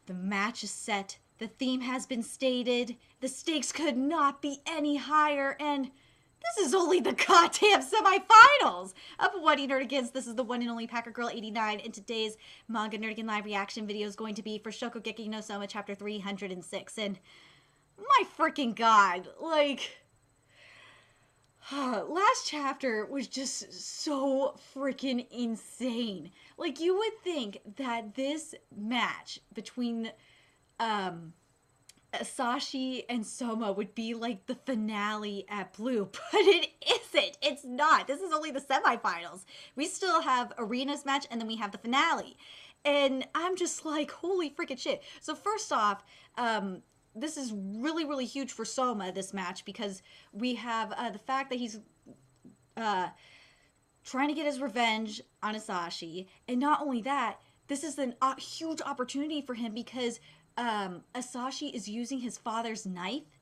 The match is set. The theme has been stated. The stakes could not be any higher, and this is only the goddamn semifinals of What Nerdigans. This is the one and only Packer Girl 89, and today's Manga Nerdigan live reaction video is going to be for Shokugeki no Souma chapter 306. And my freaking god, like, last chapter was just so freaking insane. Like, you would think that this match between Asashi and Souma would be like the finale at Blue, but it isn't. It's not. This is only the semifinals. We still have Arena's match, and then we have the finale. And I'm just like, holy freaking shit. So first off, this is really, really huge for Souma, this match, because we have the fact that he's trying to get his revenge on Asashi. And not only that, this is a huge opportunity for him because Asashi is using his father's knife,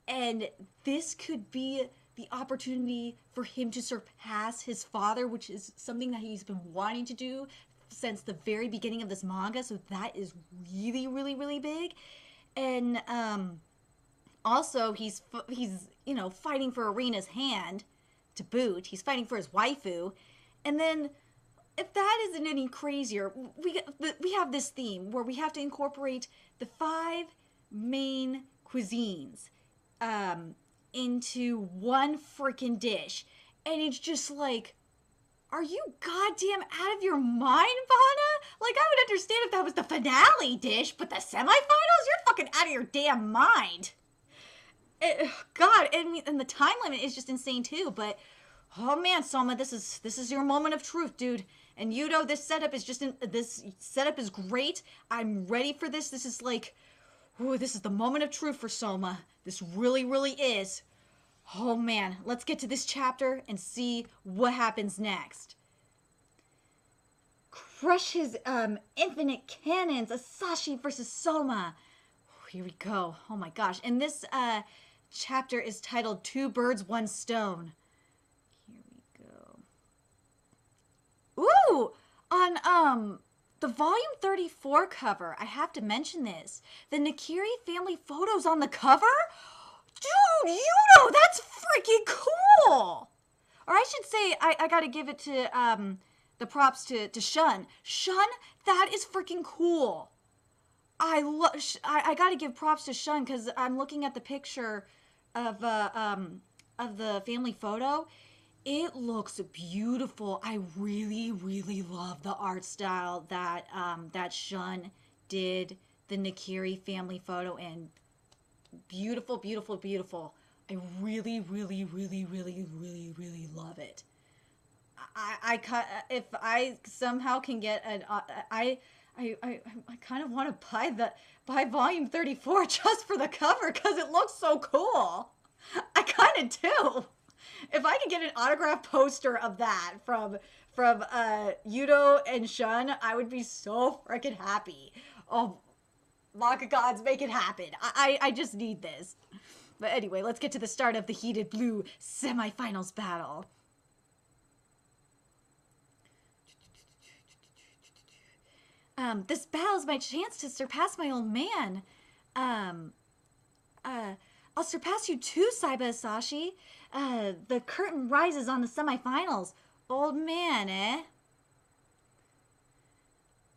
and this could be the opportunity for him to surpass his father, which is something that he's been wanting to do since the very beginning of this manga. So that is really, really, really big. And also he's you know, fighting for Arena's hand to boot. He's fighting for his waifu, and then if that isn't any crazier, we have this theme where we have to incorporate the 5 main cuisines into one freaking dish. And it's just like, are you goddamn out of your mind, Vana? Like, I would understand if that was the finale dish, but the semifinals? You're fucking out of your damn mind. God, and the time limit is just insane too, but oh man, Souma, this is your moment of truth, dude. And you know, this setup is this setup is great. I'm ready for this. This is like, ooh, this is the moment of truth for Souma. This really, really is. Oh man, let's get to this chapter and see what happens next. Crush his infinite cannons. Asashi versus Souma. Here we go. Oh my gosh. And this chapter is titled 2 Birds, 1 Stone. Ooh, on the volume 34 cover, I have to mention this. The Nakiri family photos on the cover? Dude, you know, that's freaking cool. Or I should say, I gotta give it to the props to Shun. Shun, that is freaking cool. I gotta give props to Shun because I'm looking at the picture of the family photo. It looks beautiful. I really, really love the art style that that Shun did the Nakiri family photo in. Beautiful, beautiful, beautiful. I really, really, really, really, really, really love it. If I somehow can get an I kind of want to buy volume 34 just for the cover because it looks so cool. I kind of do. If I could get an autographed poster of that from Yudo and Shun, I would be so freaking happy. Oh, Manga gods, make it happen. I just need this. But anyway, let's get to the start of the Heated Blue semifinals battle. This battle is my chance to surpass my old man. I'll surpass you too, Saiba Asashi. The curtain rises on the semifinals. Old man, eh?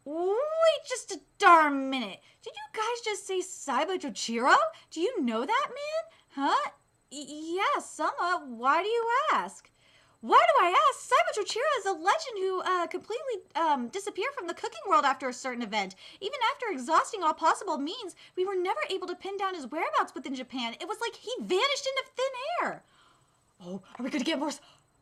Wait just a darn minute. Did you guys just say Saiba Jochiro? Do you know that man? Huh? Yeah, Souma. Why do you ask? Why do I ask? Saiba Jochiro is a legend who completely disappeared from the cooking world after a certain event. Even after exhausting all possible means, we were never able to pin down his whereabouts within Japan. It was like he vanished into thin air. Oh, are we gonna get more?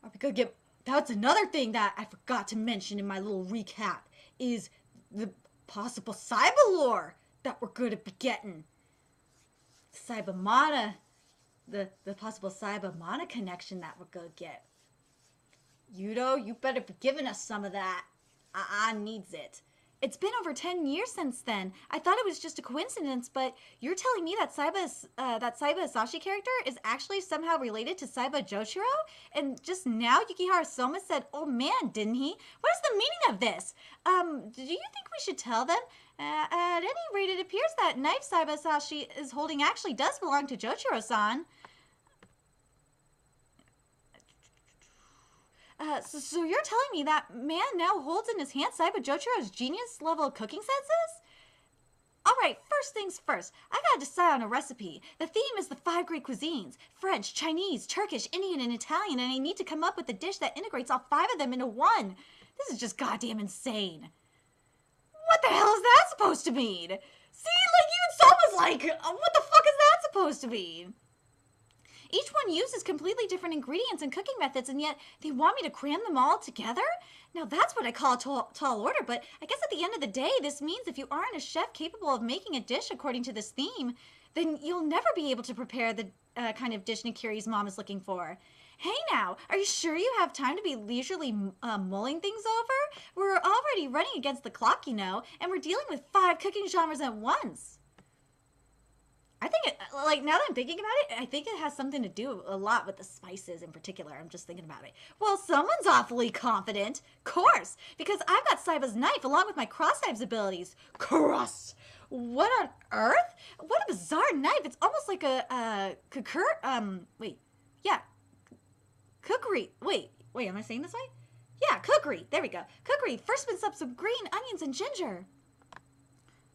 Are we gonna get? That's another thing that I forgot to mention in my little recap is the possible Saiba lore that we're gonna be getting. Saiba Mana, the possible Saiba Mana connection that we're gonna get. Yudo, you better be giving us some of that. I needs it. It's been over 10 years since then. I thought it was just a coincidence, but you're telling me that Saiba Asashi character is actually somehow related to Saiba Joshiro? And just now Yukihara Soma said, "Oh man," didn't he? What is the meaning of this? Do you think we should tell them? At any rate, it appears that knife Saiba Asashi is holding actually does belong to Joshiro-san. So you're telling me that man now holds in his hand Saiba Jochiro's genius level cooking senses? Alright, first things first, I gotta decide on a recipe. The theme is the 5 great cuisines: French, Chinese, Turkish, Indian, and Italian, and I need to come up with a dish that integrates all 5 of them into one. This is just goddamn insane. What the hell is that supposed to mean? See, like, even Soma's like, what the fuck is that supposed to mean? Each one uses completely different ingredients and cooking methods, and yet they want me to cram them all together? Now that's what I call a tall order, but I guess at the end of the day, this means if you aren't a chef capable of making a dish according to this theme, then you'll never be able to prepare the kind of dish Nakiri's mom is looking for. Hey now, are you sure you have time to be leisurely mulling things over? We're already running against the clock, you know, and we're dealing with 5 cooking genres at once. I think, like, now that I'm thinking about it, I think it has something to do a lot with the spices in particular. I'm just thinking about it. Well, someone's awfully confident. Course, because I've got Saiba's knife along with my cross knives abilities. Cross! What on earth? What a bizarre knife. It's almost like a cookery. Wait, am I saying this right? Yeah, cookery. There we go. Cookery. First mince up some green onions and ginger.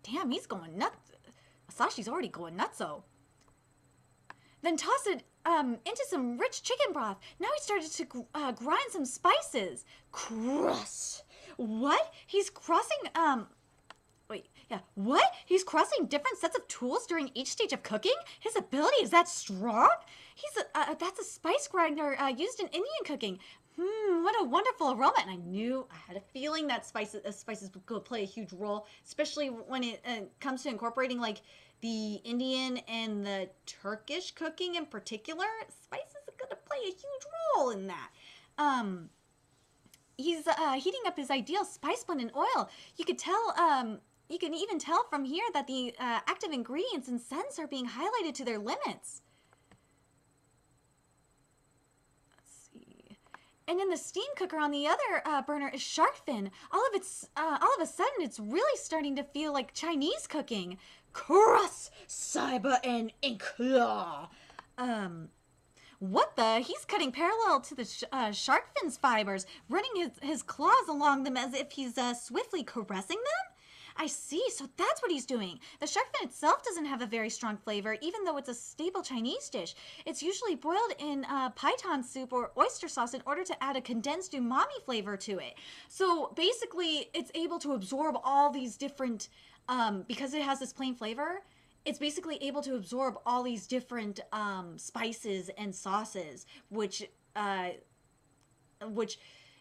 Damn, he's going nuts. Asashi's already going nutso. Then toss it into some rich chicken broth. Now he started to grind some spices. Cross. What? He's crossing, what? He's crossing different sets of tools during each stage of cooking? His ability is that strong? That's a spice grinder used in Indian cooking. What a wonderful aroma. And I had a feeling that spices would play a huge role, especially when it comes to incorporating, like, the Indian and the Turkish cooking in particular. Spices are going to play a huge role in that. He's heating up his ideal spice blend in oil. You could tell, you can even tell from here that the active ingredients and scents are being highlighted to their limits. And in the steam cooker on the other burner is shark fin. All of a sudden, it's really starting to feel like Chinese cooking. Cross, Saiba, and Inkla. What the? He's cutting parallel to the shark fin's fibers, running his claws along them as if he's swiftly caressing them? I see, so that's what he's doing. The shark fin itself doesn't have a very strong flavor, even though it's a staple Chinese dish. It's usually boiled in python soup or oyster sauce in order to add a condensed umami flavor to it. So basically, it's able to absorb all these different, because it has this plain flavor, it's basically able to absorb all these different spices and sauces, which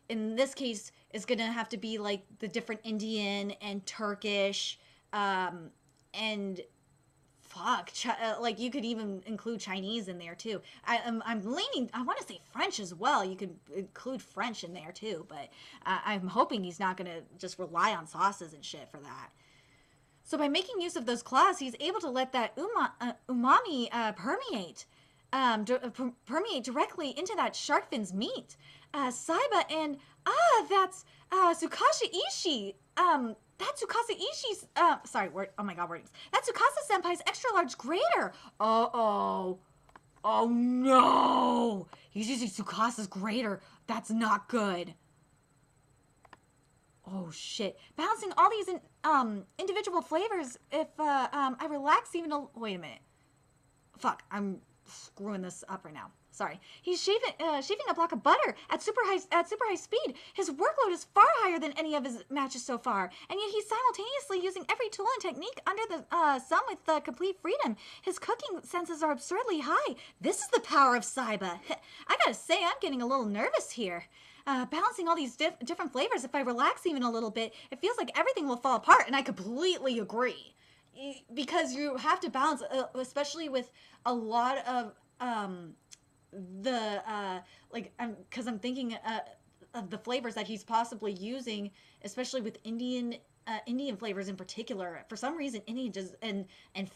in this case is gonna have to be like the different Indian and Turkish, and like you could even include Chinese in there too. I'm leaning. I want to say French as well. You could include French in there too, but I'm hoping he's not gonna just rely on sauces and shit for that. So by making use of those claws, he's able to let that umami permeate. Permeate directly into that shark fin's meat. Saiba and that's Tsukasa Ishii. That's Tsukasa Ishii's. Wordings. That's Tsukasa Senpai's extra large grater. Oh no! He's using Tsukasa's grater. That's not good. Oh shit! Balancing all these individual flavors. If I relax even a wait a minute. Fuck! I'm screwing this up right now. Sorry. He's shaving a block of butter at super high speed. His workload is far higher than any of his matches so far, and yet he's simultaneously using every tool and technique under the sun with complete freedom. His cooking senses are absurdly high. This is the power of Saiba. I gotta say, I'm getting a little nervous here. Balancing all these different flavors, if I relax even a little bit, it feels like everything will fall apart, and I completely agree. Because you have to balance, especially with a lot of because I'm thinking of the flavors that he's possibly using, especially with Indian Indian flavors in particular. For some reason, Indian just and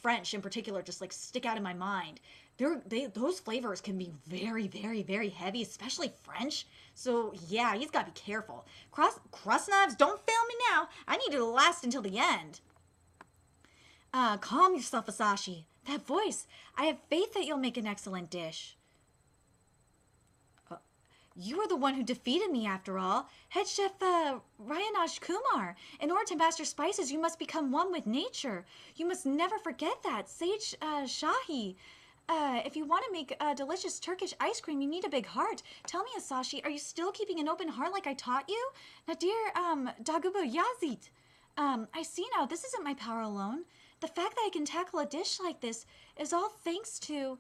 French in particular just like stick out in my mind. Those flavors can be very, very, very heavy, especially French. So yeah, he's got to be careful. Crust knives, don't fail me now. I need it to last until the end. Calm yourself, Asashi. That voice. I have faith that you'll make an excellent dish. You are the one who defeated me, after all. Head Chef Rayanash Kumar. In order to master spices, you must become one with nature. You must never forget that. Sage Shahi. If you want to make delicious Turkish ice cream, you need a big heart. Tell me, Asashi, are you still keeping an open heart like I taught you? Nadir Dagubo Yazit. I see now, this isn't my power alone. The fact that I can tackle a dish like this is all thanks to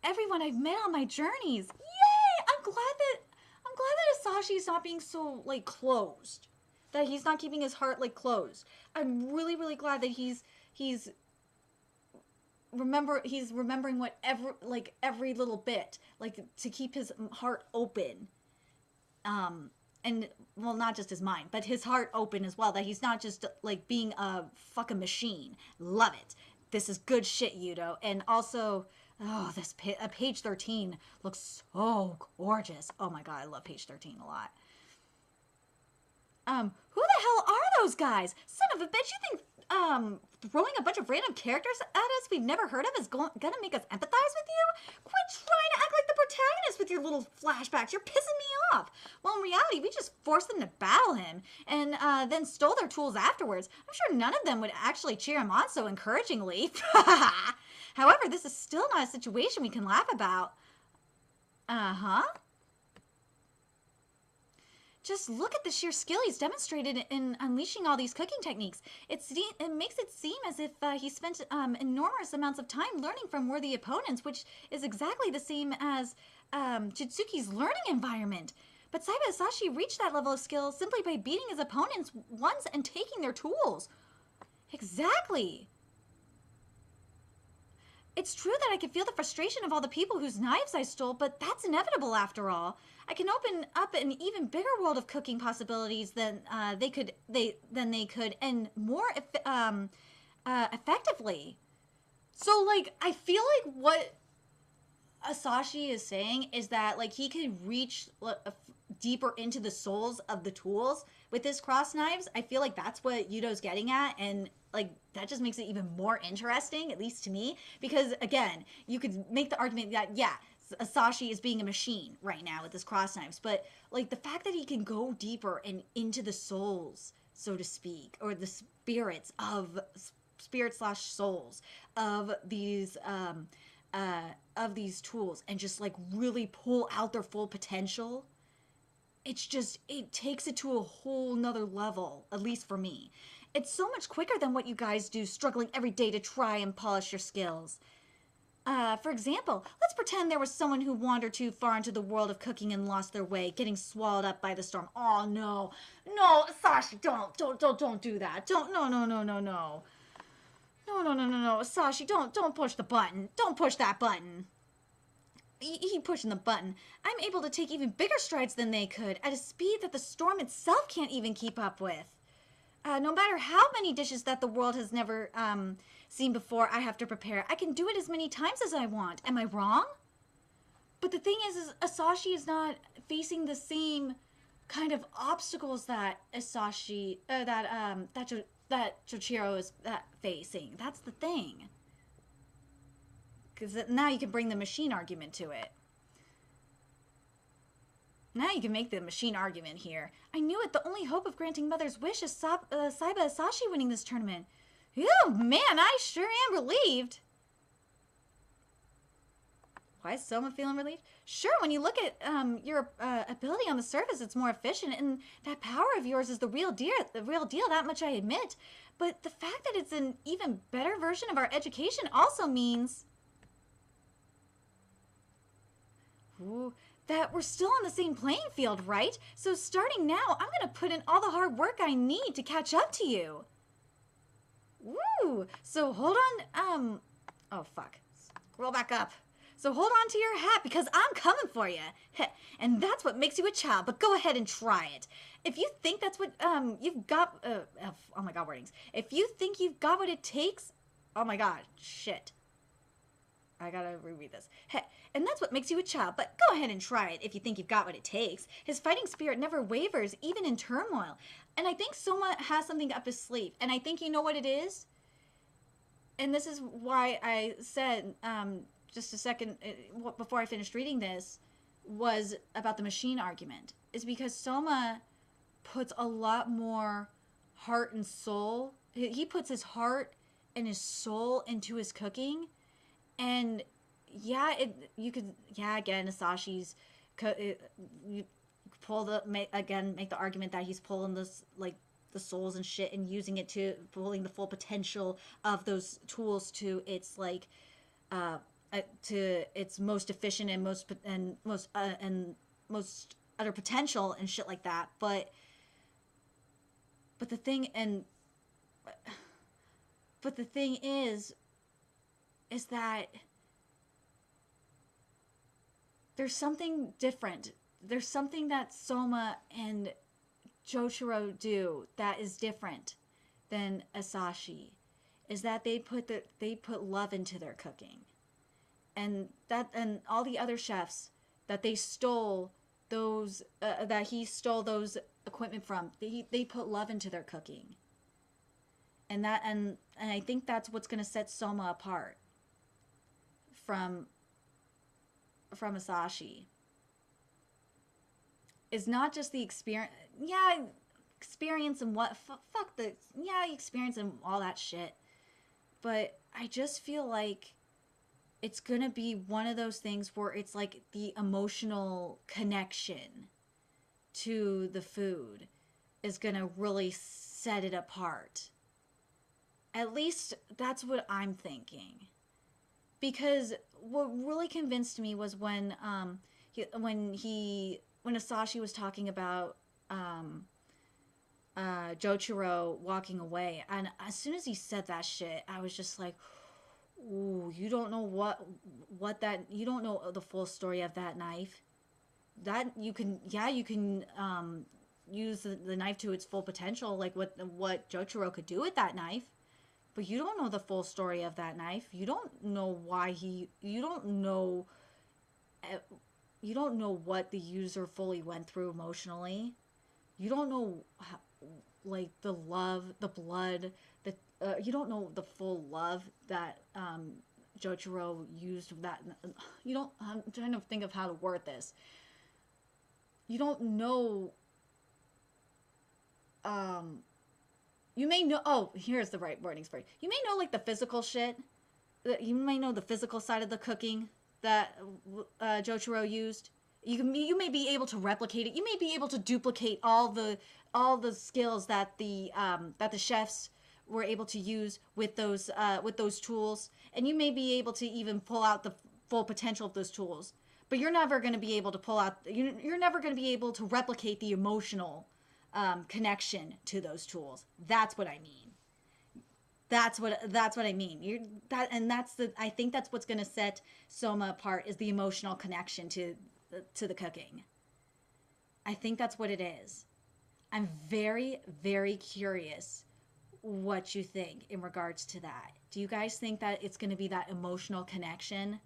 everyone I've met on my journeys. Yay! I'm glad that Asashi's not being so like closed. That he's not keeping his heart like closed. I'm really, really glad that he's remembering every little bit, like to keep his heart open. And well, not just his mind, but his heart open as well. That he's not just like being a fucking machine. Love it. This is good shit, Yudo. And also, oh, this page 13 looks so gorgeous. Oh my god, I love page 13 a lot. Who the hell are those guys? Son of a bitch, you think throwing a bunch of random characters at us we've never heard of is gonna make us empathize with you? Quit trying to act like the protagonist with your little flashbacks. You're pissing me off. Well, in reality, we just forced them to battle him and then stole their tools afterwards. I'm sure none of them would actually cheer him on so encouragingly. However, this is still not a situation we can laugh about. Uh-huh. Just look at the sheer skill he's demonstrated in unleashing all these cooking techniques. It makes it seem as if he spent enormous amounts of time learning from worthy opponents, which is exactly the same as Chitsuki's learning environment. But Saiba Asashi reached that level of skill simply by beating his opponents once and taking their tools. Exactly. It's true that I can feel the frustration of all the people whose knives I stole, but that's inevitable after all. I can open up an even bigger world of cooking possibilities than they could, and more effectively. So, like, I feel like what Asashi is saying is that, like, he can reach deeper into the souls of the tools with his cross knives. I feel like that's what Yudo's getting at, and like that just makes it even more interesting, at least to me, because again, you could make the argument that yeah, Asashi is being a machine right now with his cross knives, but like the fact that he can go deeper and into the souls, so to speak, or the spirits slash souls of these tools, and just like really pull out their full potential. It's just, it takes it to a whole nother level, at least for me. It's so much quicker than what you guys do, struggling every day to try and polish your skills. For example, let's pretend there was someone who wandered too far into the world of cooking and lost their way, getting swallowed up by the storm. Oh no, no, Sashi, don't do that. No, Sashi, don't push the button. Don't push that button. He pushing the button. I'm able to take even bigger strides than they could, at a speed that the storm itself can't even keep up with. No matter how many dishes that the world has never seen before I have to prepare, I can do it as many times as I want. Am I wrong? But the thing is Asashi is not facing the same kind of obstacles that Asashi, that Chochiro is facing. That's the thing. Because now you can bring the machine argument to it. Now you can make the machine argument here. I knew it. The only hope of granting Mother's wish is Saiba Asashi winning this tournament. Oh, man, I sure am relieved. Why is Souma feeling relieved? Sure, when you look at your ability on the surface, it's more efficient, and that power of yours is the real deal, that much I admit. But the fact that it's an even better version of our education also means... Ooh, that we're still on the same playing field, right? So starting now, I'm going to put in all the hard work I need to catch up to you. Woo! So hold on, oh fuck. Scroll back up. So hold on to your hat because I'm coming for you. And that's what makes you a child, but go ahead and try it. If you think that's what you've got oh my god, wordings. If you think you've got what it takes, oh my god, shit. I gotta reread this. And that's what makes you a child, but go ahead and try it if you think you've got what it takes. His fighting spirit never wavers, even in turmoil. And I think Soma has something up his sleeve. And I think you know what it is? And this is why I said just a second before I finished reading this was about the machine argument. Is because Soma puts a lot more heart and soul. He puts his heart and his soul into his cooking. And yeah, again, Asashi's you pull make the argument that he's pulling this like the souls and shit and using it to pulling the full potential of those tools to its like to its most efficient and most utter potential and shit like that. But the thing is that there's something different. There's something that Soma and Jochiro do that is different than Asashi. Is that they put love into their cooking, and all the other chefs that they stole those that he stole those equipment from. They put love into their cooking, and I think that's what's gonna set Soma apart from Asashi. Is not just the experience. Yeah, experience and what fuck the experience and all that shit. But I just feel like it's gonna be one of those things where it's like the emotional connection to the food is gonna really set it apart. At least that's what I'm thinking. Because what really convinced me was when Asashi was talking about Jochiro walking away, and as soon as he said that shit, I was just like, "Ooh, you don't know you don't know the full story of that knife. That you can use the knife to its full potential, like what Jochiro could do with that knife." But you don't know the full story of that knife. You don't know you don't know what the user fully went through emotionally. You don't know how, like the love, the blood, you don't know the full love that Jochiro used. That you don't. I'm trying to think of how to word this. You don't know. You may know. Oh, here's the right wording for you. You may know like the physical shit. You may know the physical side of the cooking that Jochiro used. You may be able to replicate it. You may be able to duplicate all the skills that the chefs were able to use with those tools, and you may be able to even pull out the full potential of those tools. But you're never going to be able to pull out. You're never going to be able to replicate the emotional connection to those tools. That's what I mean. That's what I mean. I think that's what's going to set Soma apart is the emotional connection to the cooking. I think that's what it is. I'm very, very curious what you think in regards to that. Do you guys think that it's going to be that emotional connection?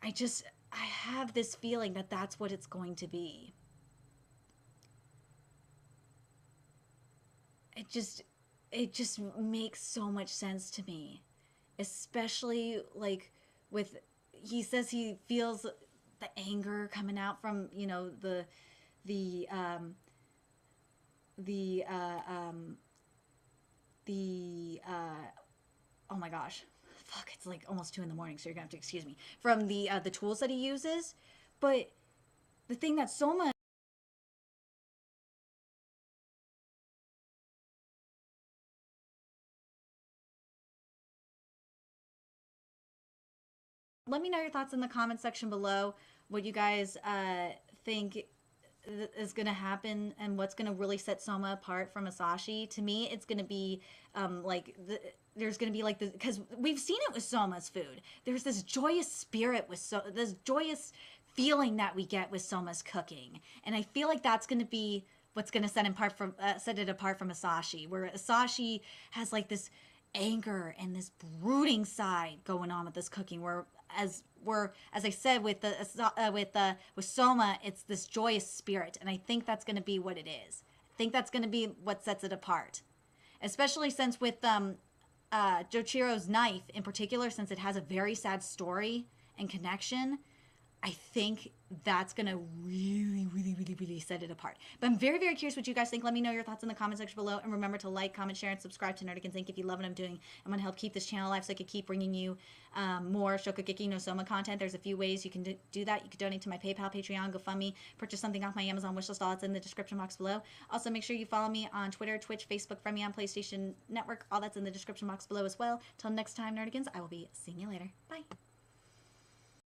I have this feeling that that's what it's going to be. It just makes so much sense to me, especially like with he says he feels the anger coming out from the oh my gosh, fuck, it's like almost 2 in the morning, so you're gonna have to excuse me, from the tools that he uses. But the thing that Soma, let me know your thoughts in the comment section below. What you guys think is going to happen and what's going to really set Soma apart from Masashi, to me, it's going to be there's going to be like this, because we've seen it with Soma's food. There's this joyous spirit with this joyous feeling that we get with Soma's cooking, and I feel like that's going to be what's going to set it apart from Masashi, where Masashi has like this anger and this brooding side going on with this cooking, where as I said with Soma, it's this joyous spirit, and I think that's going to be what it is. I think that's going to be what sets it apart, especially since with Jochiro's knife in particular, since it has a very sad story and connection. I think that's going to really, really, really, really set it apart. But I'm very, very curious what you guys think. Let me know your thoughts in the comment section below. And remember to like, comment, share, and subscribe to Nerdigans Inc. if you love what I'm doing. I'm going to help keep this channel alive so I can keep bringing you more Shokugeki no Soma content. There's a few ways you can do that. You can donate to my PayPal, Patreon, GoFundMe, purchase something off my Amazon wishlist. All that's in the description box below. Also, make sure you follow me on Twitter, Twitch, Facebook, friend me on PlayStation Network. All that's in the description box below as well. Till next time, Nerdigans, I will be seeing you later. Bye.